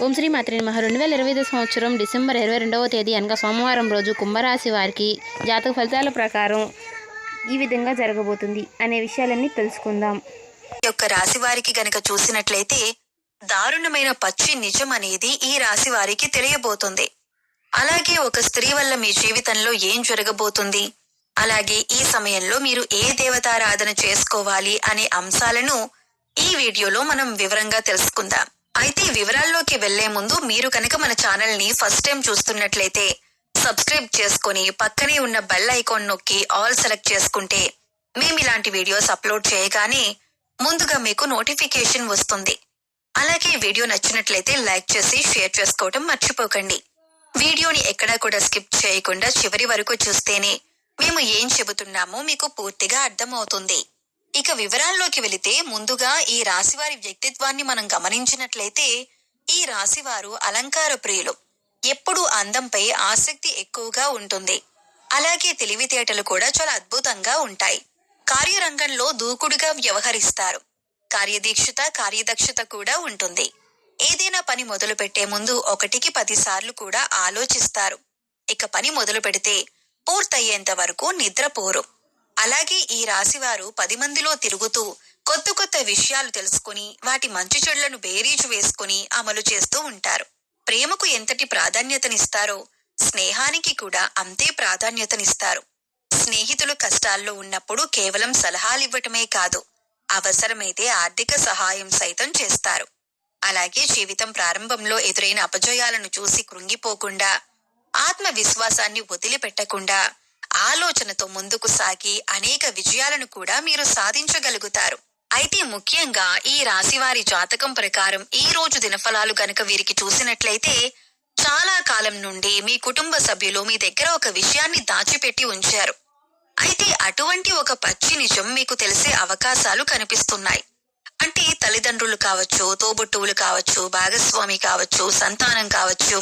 ఓం శ్రీ మాత్రే నమః. 2025 సంవత్సరం డిసెంబర్ 22వ తేదీ అనగా సోమవారం రోజు కుంభరాశి వారికి జాతక ఫలితాల ప్రకారం ఈ విధంగా జరగబోతుంది అనే విషయాలన్నీ తెలుసుకుందాం. యొక్క రాశి వారికి గనక చూసినట్లయితే దారుణమైన పచ్చి నిజం అనేది ఈ రాశి వారికి తెలియబోతుంది. అలాగే ఒక స్త్రీ వల్ల మీ జీవితంలో ఏం జరగబోతుంది, అలాగే ఈ సమయంలో మీరు ఏ దేవతారాధన చేసుకోవాలి అనే అంశాలను ఈ వీడియోలో మనం వివరంగా తెలుసుకుందాం. అయితే వివరాల్లోకి వెళ్లే ముందు మీరు కనుక మన ఛానల్ ని ఫస్ట్ టైం చూస్తున్నట్లయితే సబ్స్క్రైబ్ చేసుకుని పక్కనే ఉన్న బెల్ ఐకాన్ నొక్కి ఆల్ సెలెక్ట్ చేసుకుంటే మేము ఇలాంటి వీడియోస్ అప్లోడ్ చేయగానే ముందుగా మీకు నోటిఫికేషన్ వస్తుంది. అలాగే వీడియో నచ్చినట్లయితే లైక్ చేసి షేర్ చేసుకోవడం మర్చిపోకండి. వీడియోని ఎక్కడా కూడా స్కిప్ చేయకుండా చివరి వరకు చూస్తేనే మేము ఏం చెబుతున్నామో మీకు పూర్తిగా అర్థమవుతుంది. ఇక వివరాల్లోకి వెళితే ముందుగా ఈ రాశివారి వ్యక్తిత్వాన్ని మనం గమనించినట్లయితే ఈ రాశివారు అలంకార ప్రియులు. ఎప్పుడూ అందంపై ఆసక్తి ఎక్కువగా ఉంటుంది. అలాగే తెలివితేటలు కూడా చాలా అద్భుతంగా ఉంటాయి. కార్యరంగంలో దూకుడుగా వ్యవహరిస్తారు. కార్యదక్షత కూడా ఉంటుంది. ఏదైనా పని మొదలు పెట్టే ముందు 1కి 10 సార్లు కూడా ఆలోచిస్తారు. ఇక పని మొదలు పెడితే పూర్తయ్యేంత వరకు నిద్రపోరు. అలాగే ఈ రాశివారు 10 మందిలో తిరుగుతూ కొత్త విషయాలు తెలుసుకుని వాటి మంచి చెడులను బేరీజు వేసుకుని అమలు చేస్తూ ఉంటారు. ప్రేమకు ఎంతటి ప్రాధాన్యతనిస్తారో స్నేహానికి కూడా అంతే ప్రాధాన్యతనిస్తారు. స్నేహితులు కష్టాల్లో ఉన్నప్పుడు కేవలం సలహాలివ్వటమే కాదు, అవసరమైతే ఆర్థిక సహాయం సైతం చేస్తారు. అలాగే జీవితం ప్రారంభంలో ఎదురైన అపజయాలను చూసి కృంగిపోకుండా, ఆత్మవిశ్వాసాన్ని వదిలిపెట్టకుండా ఆలోచనతో ముందుకు సాగి అనేక విజయాలను కూడా మీరు సాధించగలుగుతారు. అయితే ముఖ్యంగా ఈ రాశివారి జాతకం ప్రకారం ఈ రోజు దినఫలాలు గనక వీరికి చూసినట్లయితే చాలా కాలం నుండి మీ కుటుంబ సభ్యులు మీ దగ్గర ఒక విషయాన్ని దాచిపెట్టి ఉంచారు. అయితే అటువంటి ఒక పచ్చి నిజం మీకు తెలిసే అవకాశాలు కనిపిస్తున్నాయి. అంటే తల్లిదండ్రులు కావచ్చు, తోబుట్టువులు కావచ్చు, భాగస్వామి కావచ్చు, సంతానం కావచ్చు,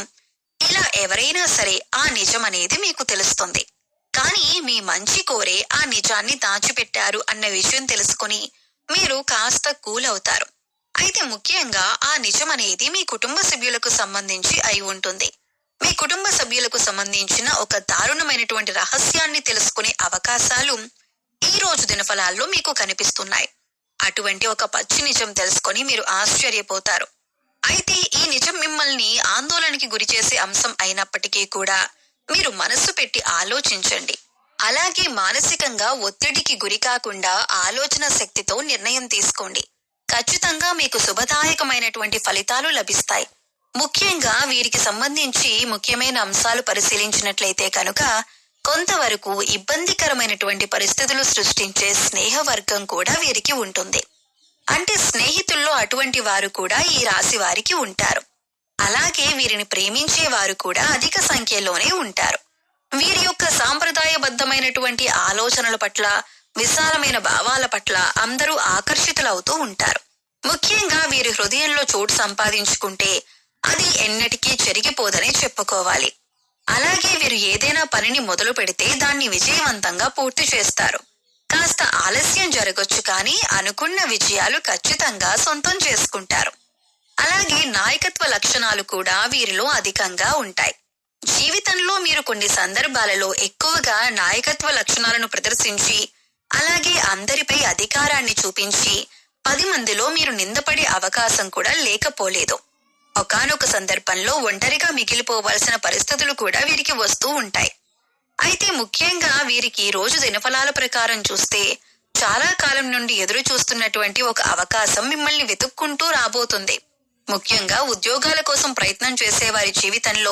ఇలా ఎవరైనా సరే ఆ నిజం అనేది మీకు తెలుస్తుంది. కానీ మీ మంచి కోరే ఆ నిజాన్ని దాచిపెట్టారు అన్న విషయం తెలుసుకుని మీరు కాస్త కూల్ అవుతారు. అయితే ముఖ్యంగా ఆ నిజం అనేది మీ కుటుంబ సభ్యులకు సంబంధించి అయి ఉంటుంది. మీ కుటుంబ సభ్యులకు సంబంధించిన ఒక దారుణమైనటువంటి రహస్యాన్ని తెలుసుకునే అవకాశాలు ఈ రోజు దినఫలాల్లో మీకు కనిపిస్తున్నాయి. అటువంటి ఒక పచ్చి నిజం తెలుసుకొని మీరు ఆశ్చర్యపోతారు. అయితే ఈ నిజం మిమ్మల్ని ఆందోళనకి గురి చేసే అంశం అయినప్పటికీ కూడా మీరు మనస్సు పెట్టి ఆలోచించండి. అలాగే మానసికంగా ఒత్తిడికి గురి కాకుండా ఆలోచన శక్తితో నిర్ణయం తీసుకోండి. ఖచ్చితంగా మీకు శుభదాయకమైనటువంటి ఫలితాలు లభిస్తాయి. ముఖ్యంగా వీరికి సంబంధించి ముఖ్యమైన అంశాలు పరిశీలించినట్లయితే కనుక కొంతవరకు ఇబ్బందికరమైనటువంటి పరిస్థితులు సృష్టించే స్నేహవర్గం కూడా వీరికి ఉంటుంది. అంటే స్నేహితుల్లో అటువంటి వారు కూడా ఈ రాశి వారికి ఉంటారు. అలాగే వీరిని ప్రేమించే వారు కూడా అధిక సంఖ్యలోనే ఉంటారు. వీరి యొక్క సాంప్రదాయబద్ధమైనటువంటి ఆలోచనల పట్ల, విశాలమైన భావాల పట్ల అందరూ ఆకర్షితులవుతూ ఉంటారు. ముఖ్యంగా వీరి హృదయంలో చోటు సంపాదించుకుంటే అది ఎన్నటికీ చెరిగిపోదనే చెప్పుకోవాలి. అలాగే వీరు ఏదైనా పనిని మొదలు పెడితే దాన్ని విజయవంతంగా పూర్తి చేస్తారు. కాస్త ఆలస్యం జరగొచ్చు కానీ అనుకున్న విజయాలు ఖచ్చితంగా సొంతం చేసుకుంటారు. అలాగే నాయకత్వ లక్షణాలు కూడా వీరిలో అధికంగా ఉంటాయి. జీవితంలో మీరు కొన్ని సందర్భాలలో ఎక్కువగా నాయకత్వ లక్షణాలను ప్రదర్శించి, అలాగే అందరిపై అధికారాన్ని చూపించి 10 మందిలో మీరు నిందపడే అవకాశం కూడా లేకపోలేదు. ఒకానొక సందర్భంలో ఒంటరిగా మిగిలిపోవాల్సిన పరిస్థితులు కూడా వీరికి వస్తూ ఉంటాయి. అయితే ముఖ్యంగా వీరికి రోజు దినఫలాల ప్రకారం చూస్తే చాలా కాలం నుండి ఎదురు చూస్తున్నటువంటి ఒక అవకాశం మిమ్మల్ని వెతుక్కుంటూ రాబోతుంది. ముఖ్యంగా ఉద్యోగాల కోసం ప్రయత్నం చేసే వారి జీవితంలో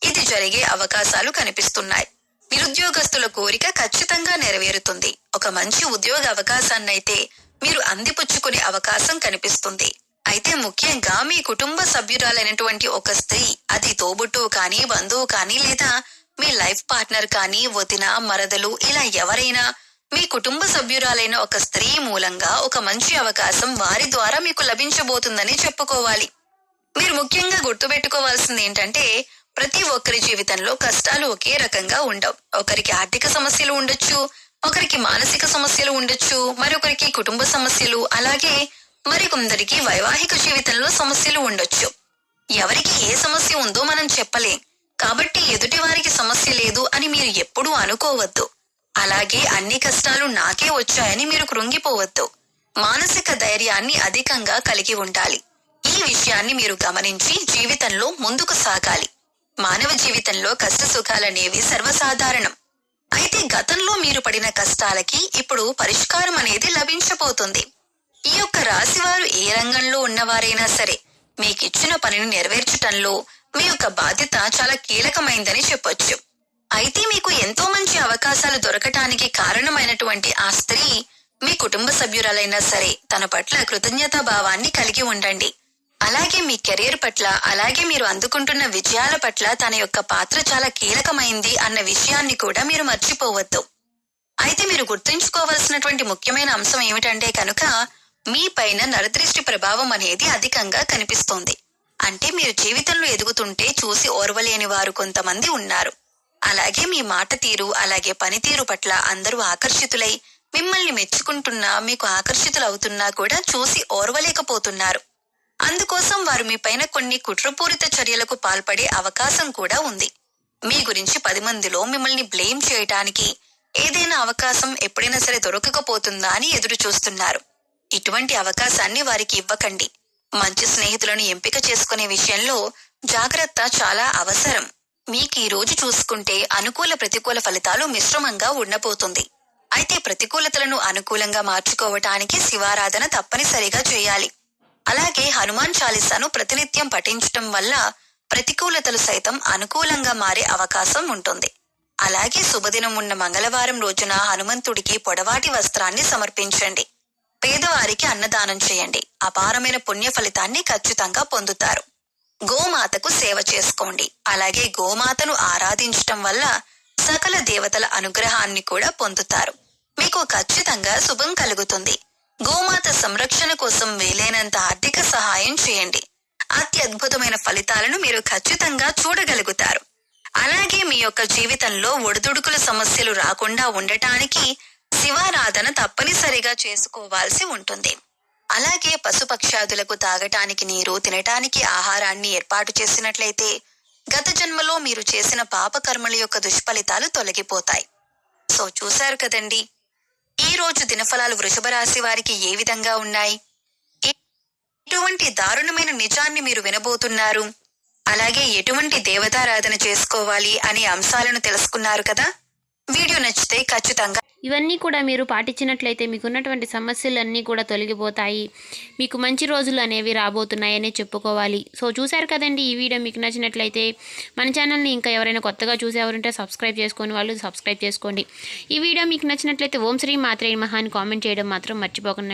ఇది జరిగే అవకాశాలు కనిపిస్తున్నాయి. నిరుద్యోగస్తుల కోరిక ఖచ్చితంగా నెరవేరుతుంది. ఒక మంచి ఉద్యోగ అవకాశాన్నైతే మీరు అందిపుచ్చుకునే అవకాశం కనిపిస్తుంది. అయితే ముఖ్యంగా మీ కుటుంబ సభ్యురాలైనటువంటి ఒక స్త్రీ, అది తోబుట్టువు కానీ, బంధువు కానీ, లేదా మీ లైఫ్ పార్ట్నర్ కానీ, వదిన, మరదలు, ఇలా ఎవరైనా మీ కుటుంబ సభ్యురాలైన ఒక స్త్రీ మూలంగా ఒక మంచి అవకాశం వారి ద్వారా మీకు లభించబోతుందని చెప్పుకోవాలి. మీరు ముఖ్యంగా గుర్తుపెట్టుకోవాల్సింది ఏంటంటే ప్రతి ఒక్కరి జీవితంలో కష్టాలు ఒకే రకంగా ఉండవు. ఒకరికి ఆర్థిక సమస్యలు ఉండొచ్చు, ఒకరికి మానసిక సమస్యలు ఉండొచ్చు, మరొకరికి కుటుంబ సమస్యలు, అలాగే మరికొందరికి వైవాహిక జీవితంలో సమస్యలు ఉండొచ్చు. ఎవరికి ఏ సమస్య ఉందో మనం చెప్పలేం. కాబట్టి ఎదుటి వారికి సమస్య లేదు అని మీరు ఎప్పుడూ అనుకోవద్దు. అలాగే అన్ని కష్టాలు నాకే వచ్చాయని మీరు కృంగిపోవద్దు. మానసిక ధైర్యాన్ని అధికంగా కలిగి ఉండాలి. ఈ విషయాన్ని మీరు గమనించి జీవితంలో ముందుకు సాగాలి. మానవ జీవితంలో కష్ట సుఖాలనేవి సర్వసాధారణం. అయితే గతంలో మీరు పడిన కష్టాలకి ఇప్పుడు పరిష్కారం అనేది లభించబోతుంది. ఈ యొక్క రాశివారు ఏ రంగంలో ఉన్నవారైనా సరే మీకిచ్చిన పనిని నెరవేర్చటంలో మీ యొక్క బాధ్యత చాలా కీలకమైందని చెప్పొచ్చు. అయితే మీకు ఎంతో మంచి అవకాశాలు దొరకటానికి కారణమైనటువంటి ఆ స్త్రీ మీ కుటుంబ సభ్యురాలైనా సరే తన పట్ల కృతజ్ఞతా భావాన్ని కలిగి ఉండండి. అలాగే మీ కెరీర్ పట్ల, అలాగే మీరు అందుకుంటున్న విజయాల పట్ల తన యొక్క పాత్ర చాలా కీలకమైంది అన్న విషయాన్ని కూడా మీరు మర్చిపోవద్దు. అయితే మీరు గుర్తుంచుకోవలసినటువంటి ముఖ్యమైన అంశం ఏమిటంటే కనుక మీ పైన నరదృష్టి ప్రభావం అనేది అధికంగా కనిపిస్తోంది. అంటే మీరు జీవితంలో ఎదుగుతుంటే చూసి ఓర్వలేని వారు కొంతమంది ఉన్నారు. అలాగే మీ మాట తీరు, అలాగే పనితీరు పట్ల అందరూ ఆకర్షితులై మిమ్మల్ని మెచ్చుకుంటున్నా, మీకు ఆకర్షితులవుతున్నా కూడా చూసి ఓర్వలేకపోతున్నారు. అందుకోసం వారు మీ పైన కొన్ని కుట్రపూరిత చర్యలకు పాల్పడే అవకాశం కూడా ఉంది. మీ గురించి 10 మందిలో మిమ్మల్ని బ్లేమ్ చేయటానికి ఏదైనా అవకాశం ఎప్పుడైనా సరే దొరకకపోతుందా అని ఎదురు చూస్తున్నారు. ఇటువంటి అవకాశాన్ని వారికి ఇవ్వకండి. మంచి స్నేహితులను ఎంపిక చేసుకునే విషయంలో జాగ్రత్త చాలా అవసరం. మీకు ఈ రోజు చూసుకుంటే అనుకూల ప్రతికూల ఫలితాలు మిశ్రమంగా ఉండబోతుంది. అయితే ప్రతికూలతలను అనుకూలంగా మార్చుకోవటానికి శివారాధన తప్పనిసరిగా చేయాలి. అలాగే హనుమాన్ చాలీసాను ప్రతినిత్యం పఠించటం వల్ల ప్రతికూలతలు సైతం అనుకూలంగా మారే అవకాశం ఉంటుంది. అలాగే శుభదినం ఉన్న మంగళవారం రోజున హనుమంతుడికి పొడవాటి వస్త్రాన్ని సమర్పించండి. పేదవారికి అన్నదానం చేయండి. అపారమైన పుణ్య ఫలితాన్ని ఖచ్చితంగా పొందుతారు. గోమాతకు సేవ చేసుకోండి. అలాగే గోమాతను ఆరాధించటం వల్ల సకల దేవతల అనుగ్రహాన్ని కూడా పొందుతారు. మీకు ఖచ్చితంగా శుభం కలుగుతుంది. గోమాత సంరక్షణ కోసం వీలైనంత ఆర్థిక సహాయం చేయండి. అత్యద్భుతమైన ఫలితాలను మీరు ఖచ్చితంగా చూడగలుగుతారు. అలాగే మీ యొక్క జీవితంలో ఒడిదుడుకుల సమస్యలు రాకుండా ఉండటానికి శివారాధన తప్పనిసరిగా చేసుకోవాల్సి ఉంటుంది. అలాగే పశుపక్షాదులకు తాగటానికి నీరు, తినటానికి ఆహారాన్ని ఏర్పాటు చేసినట్లయితే గత జన్మలో మీరు చేసిన పాపకర్మల యొక్క దుష్ఫలితాలు తొలగిపోతాయి. సో చూశారు కదండి, ఈ రోజు దినఫలాలు వృషభ రాశి వారికి ఏ విధంగా ఉన్నాయి. ఎటువంటి దారుణమైన నిజాన్ని మీరు వినబోతున్నారు, అలాగే ఎటువంటి దేవతారాధన చేసుకోవాలి అనే అంశాలను తెలుసుకున్నారు కదా. వీడియో నచ్చితే ఖచ్చితంగా ఇవన్నీ కూడా మీరు పాటించినట్లయితే మీకున్నటువంటి సమస్యలన్నీ కూడా తొలగిపోతాయి. మీకు మంచి రోజులు అనేవి రాబోతున్నాయని చెప్పుకోవాలి. సో చూశారు కదండి, ఈ వీడియో మీకు నచ్చినట్లయితే మన ఛానల్ని ఇంకా ఎవరైనా కొత్తగా చూసేవారుంటే సబ్స్క్రైబ్ చేసుకొని వాళ్ళు సబ్స్క్రైబ్ చేసుకోండి. ఈ వీడియో మీకు నచ్చినట్లయితే ఓం శ్రీ మాత్రే నమః అని కామెంట్ చేయడం మాత్రం మర్చిపోకండి.